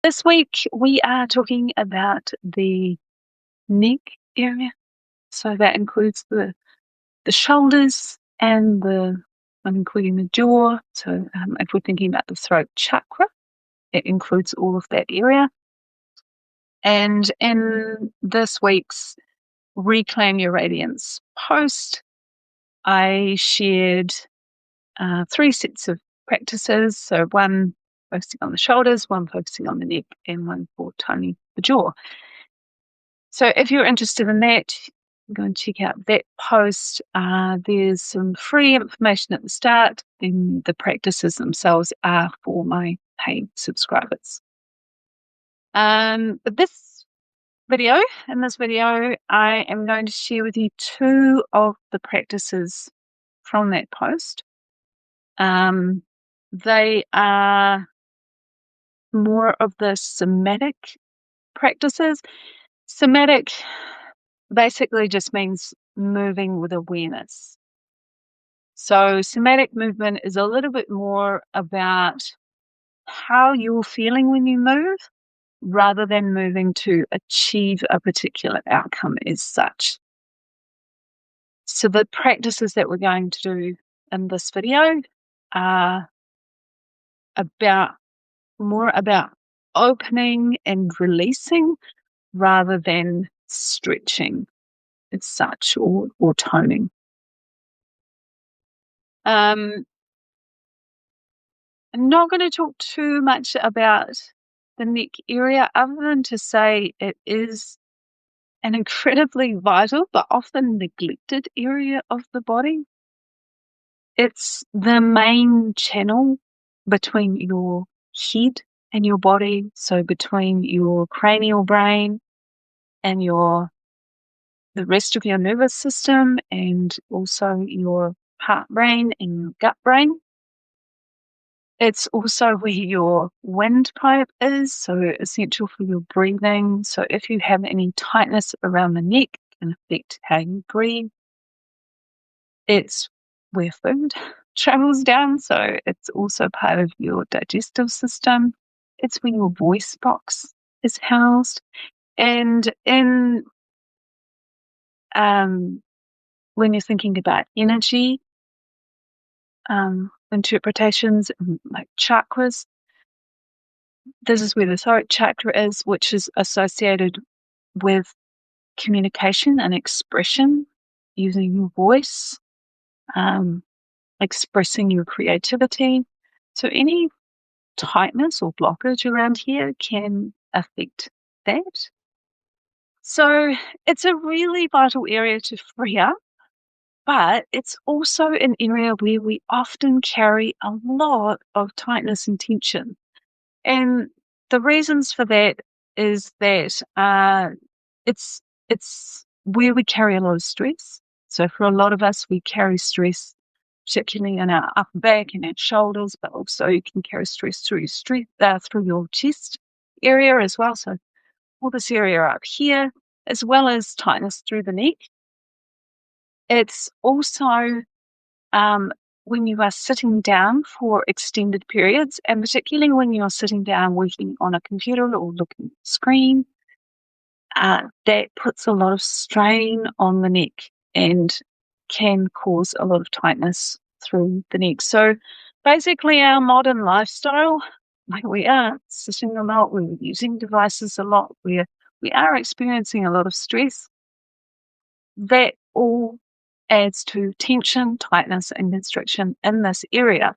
This week we are talking about the neck area. So that includes the shoulders and including the jaw. So if we're thinking about the throat chakra, it includes all of that area. And in this week's Reclaim Your Radiance post, I shared 3 sets of practices. So one focusing on the shoulders, one focusing on the neck, and one for toning the jaw. So if you're interested in that, go and check out that post. There's some free information at the start, then the practices themselves are for my paid subscribers. But in this video, I am going to share with you 2 of the practices from that post. They are more of the somatic practices. Somatic basically just means moving with awareness. So somatic movement is a little bit more about how you're feeling when you move rather than moving to achieve a particular outcome as such. So the practices that we're going to do in this video are more about opening and releasing rather than stretching as such or toning. I'm not going to talk too much about the neck area other than to say it is an incredibly vital but often neglected area of the body. It's the main channel between your head and your body, so between your cranial brain and the rest of your nervous system, and also your heart brain and your gut brain. It's also where your windpipe is, so essential for your breathing. So if you have any tightness around the neck, it can affect how you breathe. It's where food travels down, so it's also part of your digestive system. It's where your voice box is housed. And when you're thinking about energy, interpretations like chakras, this is where the throat chakra is, which is associated with communication and expression, using your voice, expressing your creativity. So any tightness or blockage around here can affect that. So it's a really vital area to free up, but it's also an area where we often carry a lot of tightness and tension. And the reasons for that is that it's where we carry a lot of stress. So for a lot of us, we carry stress, particularly in our upper back and our shoulders, but also you can carry stress through your chest area as well. So all this area up here, as well as tightness through the neck. It's also when you are sitting down for extended periods, and particularly when you're sitting down working on a computer or looking at the screen, that puts a lot of strain on the neck and can cause a lot of tightness through the neck. So basically our modern lifestyle, like we are sitting a lot, we're using devices a lot, we are experiencing a lot of stress, that all adds to tension, tightness, and constriction in this area.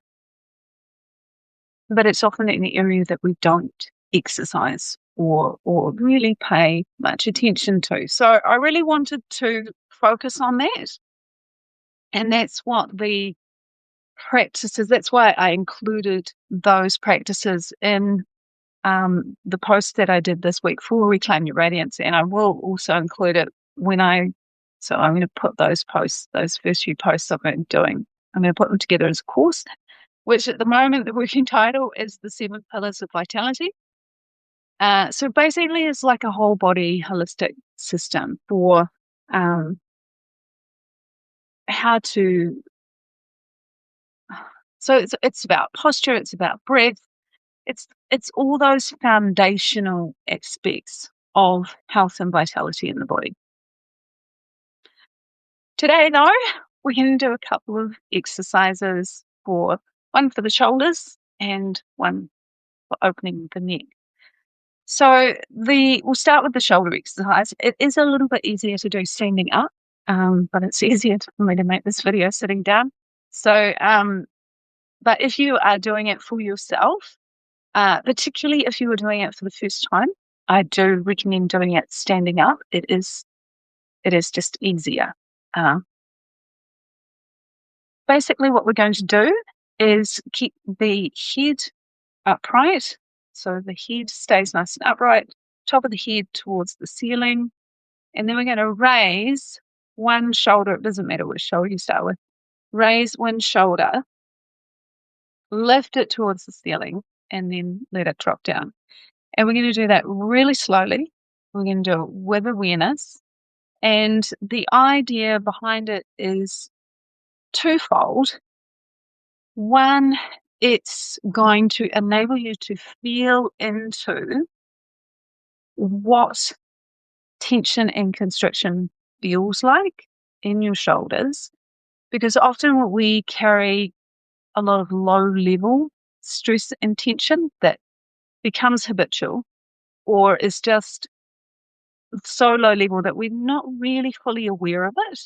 But it's often an area that we don't exercise or really pay much attention to. So I really wanted to focus on that. And that's what the practices, that's why I included those practices in the post that I did this week for Reclaim Your Radiance. And I will also include it so I'm going to put those first few posts I've been doing, I'm going to put them together as a course, which at the moment the working title is The 7 Pillars of Vitality. So basically it's like a whole body holistic system for how to, so it's about posture, it's about breath, it's all those foundational aspects of health and vitality in the body. Today, though, we're going to do a couple of exercises one for the shoulders and one for opening the neck. So we'll start with the shoulder exercise. It is a little bit easier to do standing up, but it's easier for me to make this video sitting down. So, but if you are doing it for yourself, particularly if you were doing it for the first time, I do recommend doing it standing up. It is just easier. Basically, what we're going to do is keep the head upright. So the head stays nice and upright, top of the head towards the ceiling. And then we're going to raise one shoulder. It doesn't matter which shoulder you start with. Raise one shoulder, lift it towards the ceiling, and then let it drop down. And we're going to do that really slowly. We're going to do it with awareness. And the idea behind it is twofold. One, it's going to enable you to feel into what tension and constriction feels like in your shoulders, because often we carry a lot of low-level stress and tension that becomes habitual or is just so low level that we're not really fully aware of it.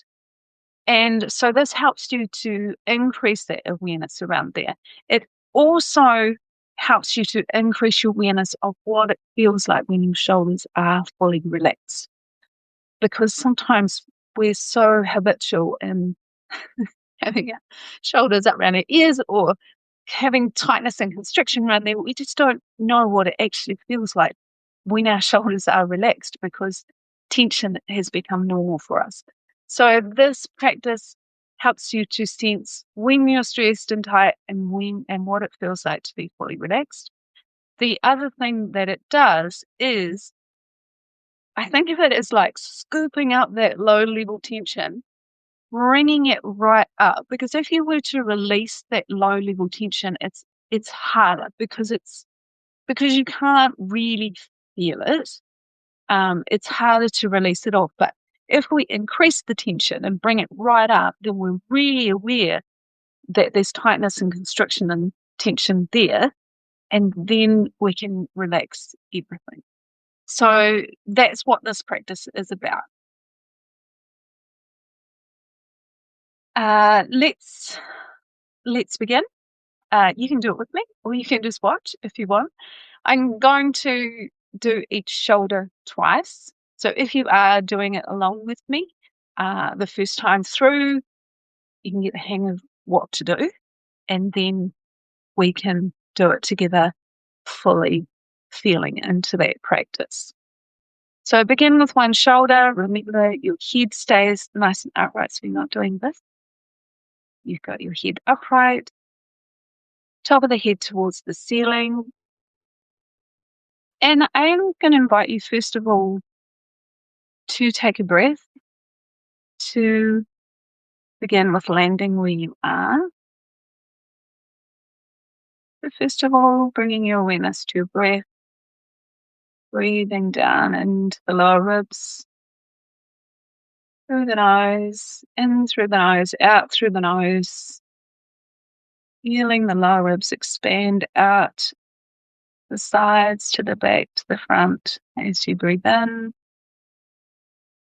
And so this helps you to increase that awareness around there. It also helps you to increase your awareness of what it feels like when your shoulders are fully relaxed. Because sometimes we're so habitual in having our shoulders up around our ears or having tightness and constriction around there, we just don't know what it actually feels like when our shoulders are relaxed because tension has become normal for us. So this practice helps you to sense when you're stressed and tight and what it feels like to be fully relaxed. The other thing that it does is, I think of it as like scooping up that low level tension, bringing it right up, because if you were to release that low level tension, it's harder because you can't really feel it. It's harder to release it off. But if we increase the tension and bring it right up, then we're really aware that there's tightness and constriction and tension there, and then we can relax everything. So that's what this practice is about. Let's begin. You can do it with me, or you can just watch if you want. I'm going to do each shoulder twice. So if you are doing it along with me, the first time through, you can get the hang of what to do, and then we can do it together, fully feeling into that practice. So begin with one shoulder. Remember, your head stays nice and upright, so you're not doing this. You've got your head upright, top of the head towards the ceiling. And I'm going to invite you, first of all, to take a breath, to begin with landing where you are. So first of all, bringing your awareness to your breath, breathing down into the lower ribs, through the nose, in through the nose, out through the nose, feeling the lower ribs expand out the sides to the back to the front as you breathe in,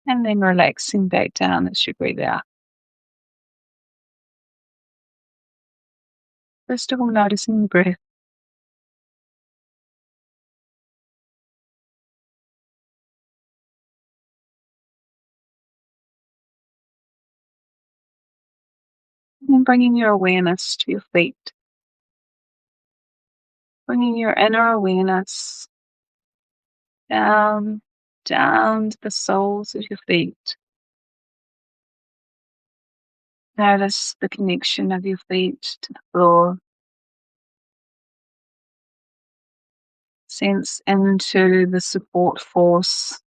and then relaxing back down as you breathe out. First of all, noticing your breath. And bringing your awareness to your feet. Bringing your inner awareness down to the soles of your feet. Notice the connection of your feet to the floor. Sense into the support force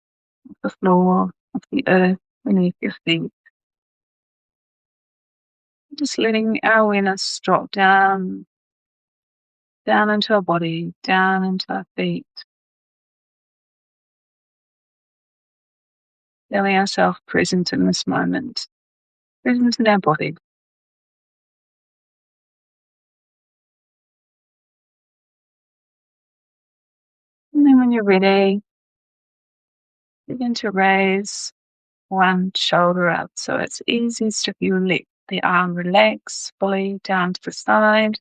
of the floor, of the earth beneath your feet. Just letting our awareness drop down down into our body, down into our feet. Feeling ourselves present in this moment, present in our body. And then when you're ready, begin to raise one shoulder up so it's easiest if you let the arm relax fully down to the side.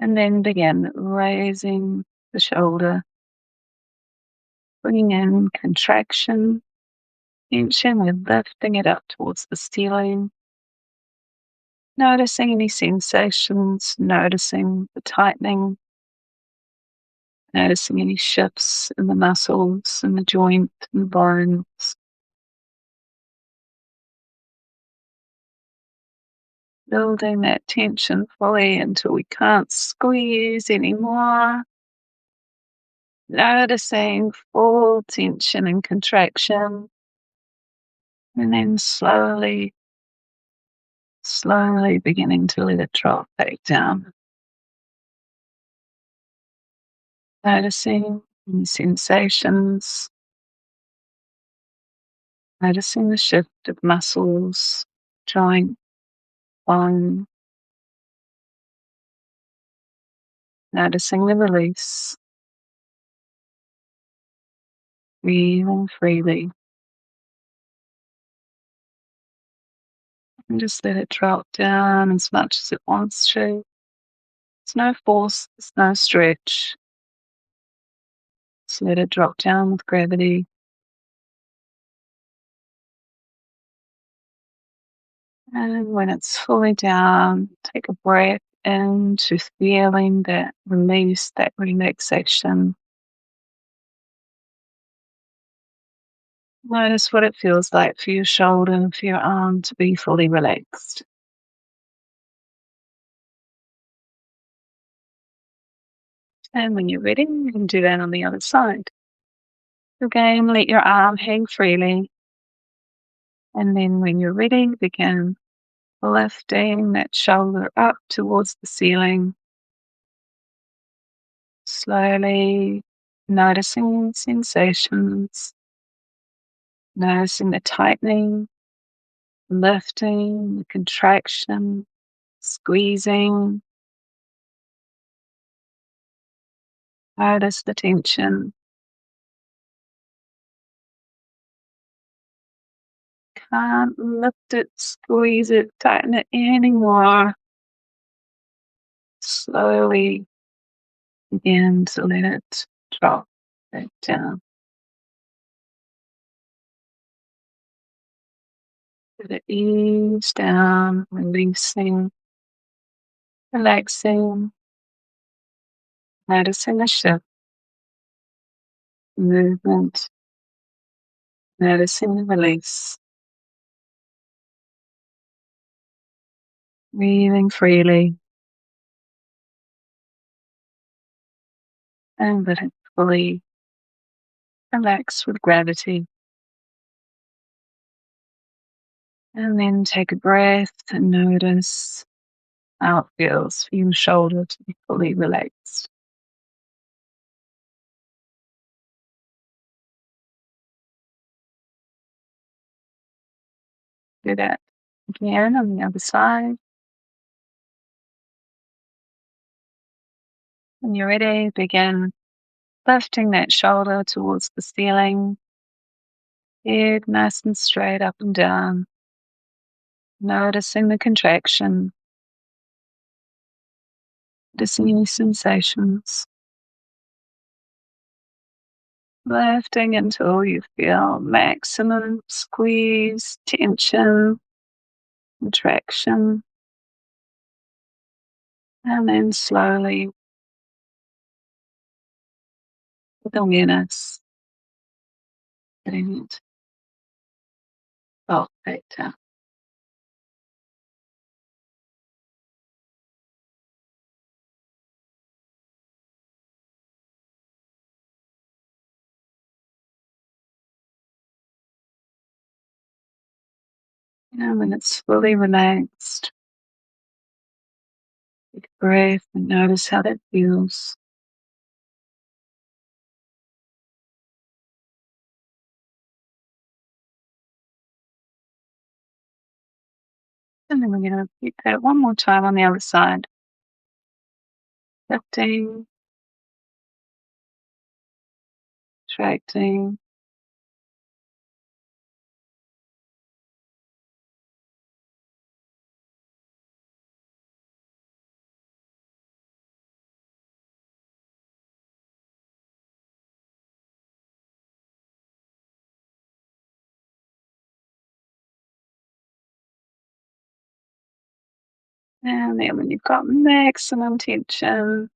And then begin raising the shoulder, bringing in contraction, tension, we're lifting it up towards the ceiling. Noticing any sensations, noticing the tightening, noticing any shifts in the muscles and the joint and the bones. Building that tension fully until we can't squeeze anymore. Noticing full tension and contraction. And then slowly beginning to let it drop back down. Noticing any sensations. Noticing the shift of muscles, joint, bone. Noticing the release. Breathing freely. And just let it drop down as much as it wants to. There's no force, there's no stretch. Just let it drop down with gravity. And when it's fully down, take a breath into feeling that release, that relaxation. Notice what it feels like for your shoulder and for your arm to be fully relaxed. And when you're ready, you can do that on the other side. Again, let your arm hang freely. And then when you're ready, begin lifting that shoulder up towards the ceiling. Slowly noticing sensations, noticing the tightening, lifting, the contraction, squeezing. Notice the tension. Can't lift it, squeeze it, tighten it anymore. Slowly begin to let it drop back down. Let it ease down, releasing, relaxing, noticing the shift, movement, noticing the release. Breathing freely and let it fully relax with gravity. And then take a breath and notice how it feels for your shoulder to be fully relaxed. Do that again on the other side. When you're ready, begin lifting that shoulder towards the ceiling. Head nice and straight up and down. Noticing the contraction. Noticing any sensations. Lifting until you feel maximum squeeze, tension, contraction. And then slowly, with awareness, letting it fall back down. And when it's fully relaxed, you can breath and notice how that feels. And then we're going to repeat that one more time on the other side. Lifting, contracting, and then when you've got maximum tension,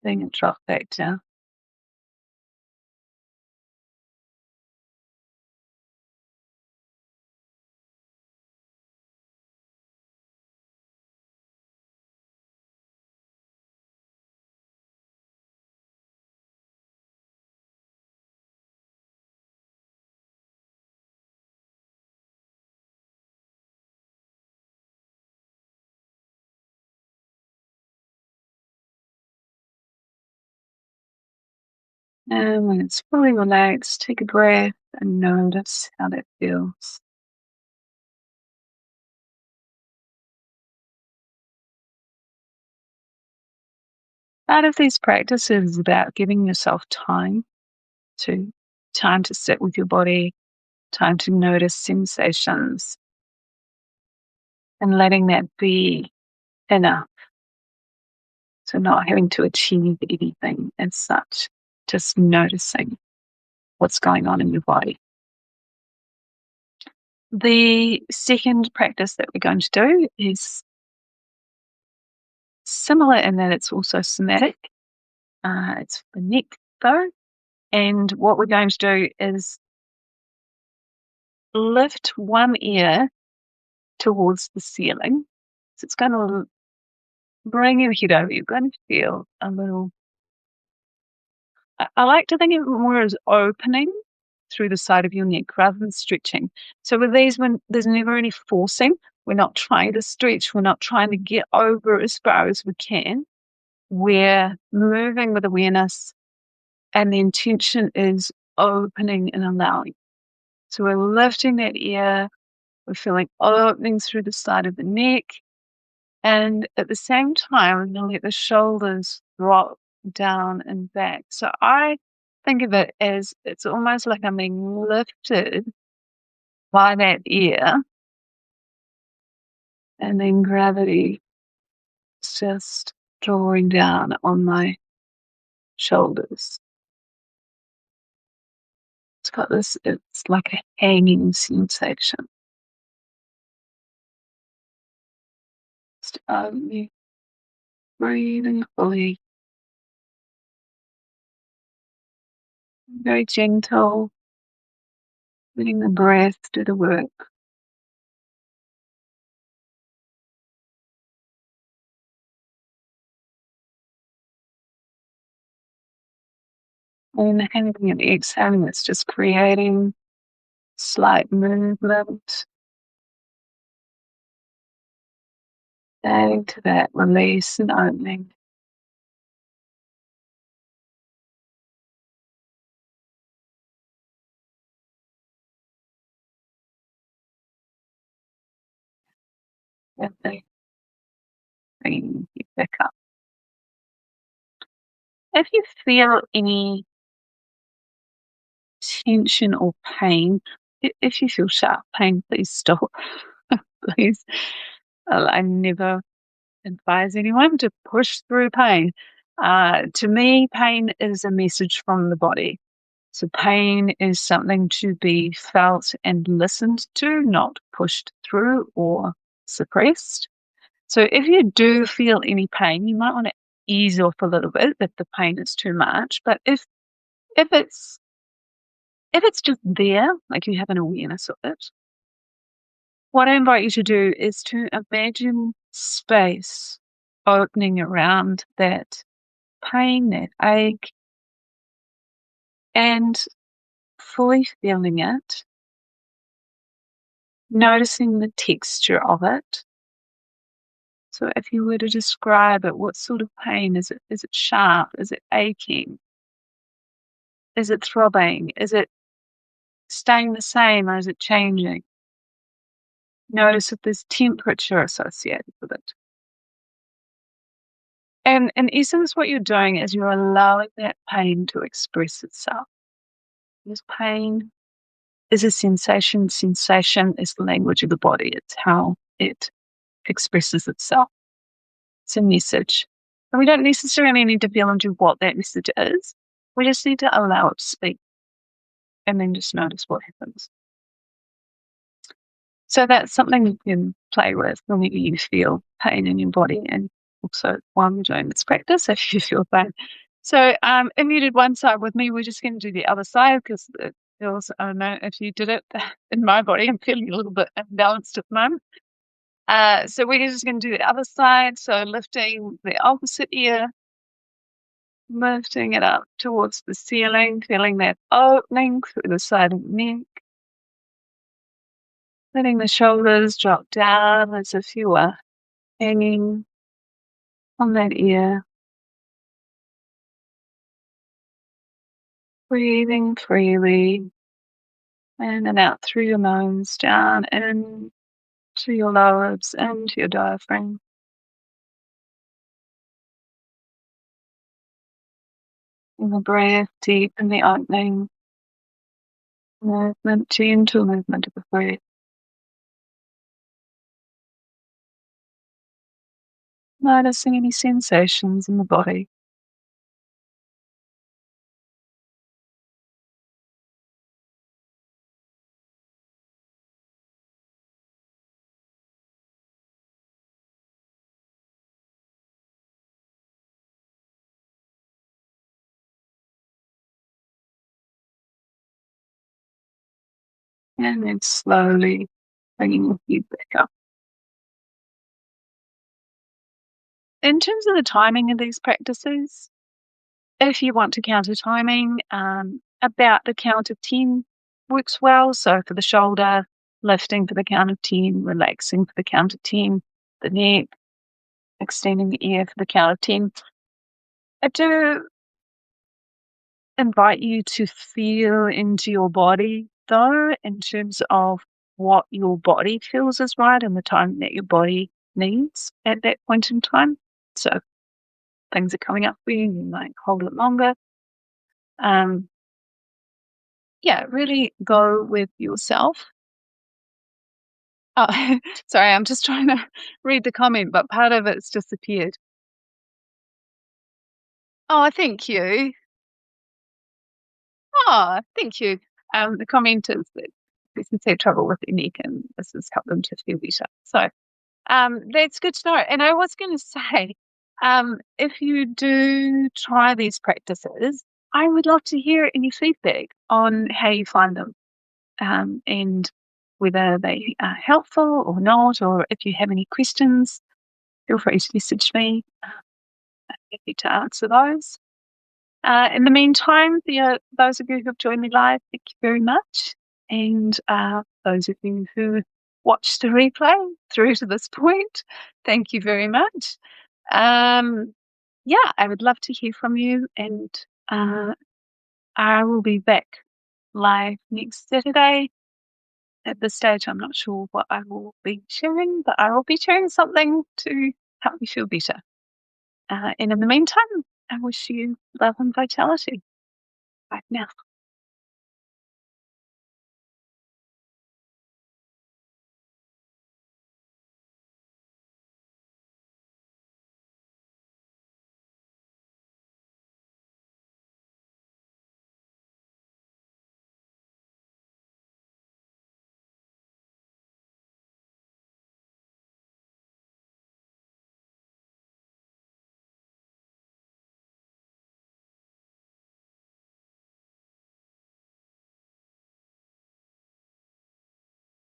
then you drop back down. And when it's fully relaxed, take a breath and notice how that feels. Part of these practices is about giving yourself to time to sit with your body, time to notice sensations, and letting that be enough. So not having to achieve anything as such, just noticing what's going on in your body. The second practice that we're going to do is similar in that it's also somatic. It's for the neck though. And what we're going to do is lift one ear towards the ceiling. So it's going to bring your head over. You're going to feel a little, I like to think of it more as opening through the side of your neck rather than stretching. So with these, when there's never any forcing, we're not trying to stretch, we're not trying to get over as far as we can. We're moving with awareness, and the intention is opening and allowing. So we're lifting that ear, we're feeling openings through the side of the neck, and at the same time, we're going to let the shoulders drop down and back. So I think of it as it's almost like I'm being lifted by that ear, and then gravity is just drawing down on my shoulders. It's like a hanging sensation. Just only breathing fully, very gentle, letting the breath do the work. Inhaling and exhaling, it's just creating slight movement, adding to that release and opening. And then bringing you back up. If you feel any tension or pain, if you feel sharp pain, please stop. Please. I never advise anyone to push through pain. To me, pain is a message from the body. So pain is something to be felt and listened to, not pushed through or suppressed. So if you do feel any pain, you might want to ease off a little bit if the pain is too much. But if it's just there, like you have an awareness of it, what I invite you to do is to imagine space opening around that pain, that ache, and fully feeling it, noticing the texture of it. So if you were to describe it, what sort of pain is it? Is it sharp? Is it aching? Is it throbbing? Is it staying the same or is it changing? Notice if there's temperature associated with it. And in essence, what you're doing is you're allowing that pain to express itself. This pain is a sensation. Sensation is the language of the body. It's how it expresses itself. It's a message. And we don't necessarily need to feel into what that message is. We just need to allow it to speak and then just notice what happens. So that's something you can play with whenever you feel pain in your body, and also while we're doing this practice, if you feel pain. So if you did one side with me, we're just going to do the other side because it feels, I don't know, if you did it in my body, I'm feeling a little bit imbalanced at the moment. So we're just going to do the other side. So lifting the opposite ear, lifting it up towards the ceiling, feeling that opening through the side of the neck. Letting the shoulders drop down as if you were hanging on that ear. Breathing freely in and out through your nose, down into your lobes, into your diaphragm. In the breath, deep in the opening. Movement, gentle movement of the breath. Noticing any sensations in the body. And then slowly bringing your feet back up. In terms of the timing of these practices, if you want to counter timing, about the count of 10 works well. So for the shoulder, lifting for the count of 10, relaxing for the count of 10, the neck, extending the ear for the count of 10. I do invite you to feel into your body, though, in terms of what your body feels is right and the time that your body needs at that point in time. So if things are coming up for you, you might hold it longer. Really go with yourself. Oh, sorry, I'm just trying to read the comment, but part of it's disappeared. Oh, thank you. Oh, thank you. The comment is that persons have trouble with their neck and this has helped them to feel better. So that's good to know. And I was going to say, if you do try these practices, I would love to hear any feedback on how you find them. And whether they are helpful or not, or if you have any questions, feel free to message me. I'm happy to answer those. In the meantime, those of you who have joined me live, thank you very much. And those of you who watched the replay through to this point, thank you very much. I would love to hear from you, and I will be back live next Saturday. At this stage, I'm not sure what I will be sharing, but I will be sharing something to help you feel better. And in the meantime, I wish you love and vitality. Bye now.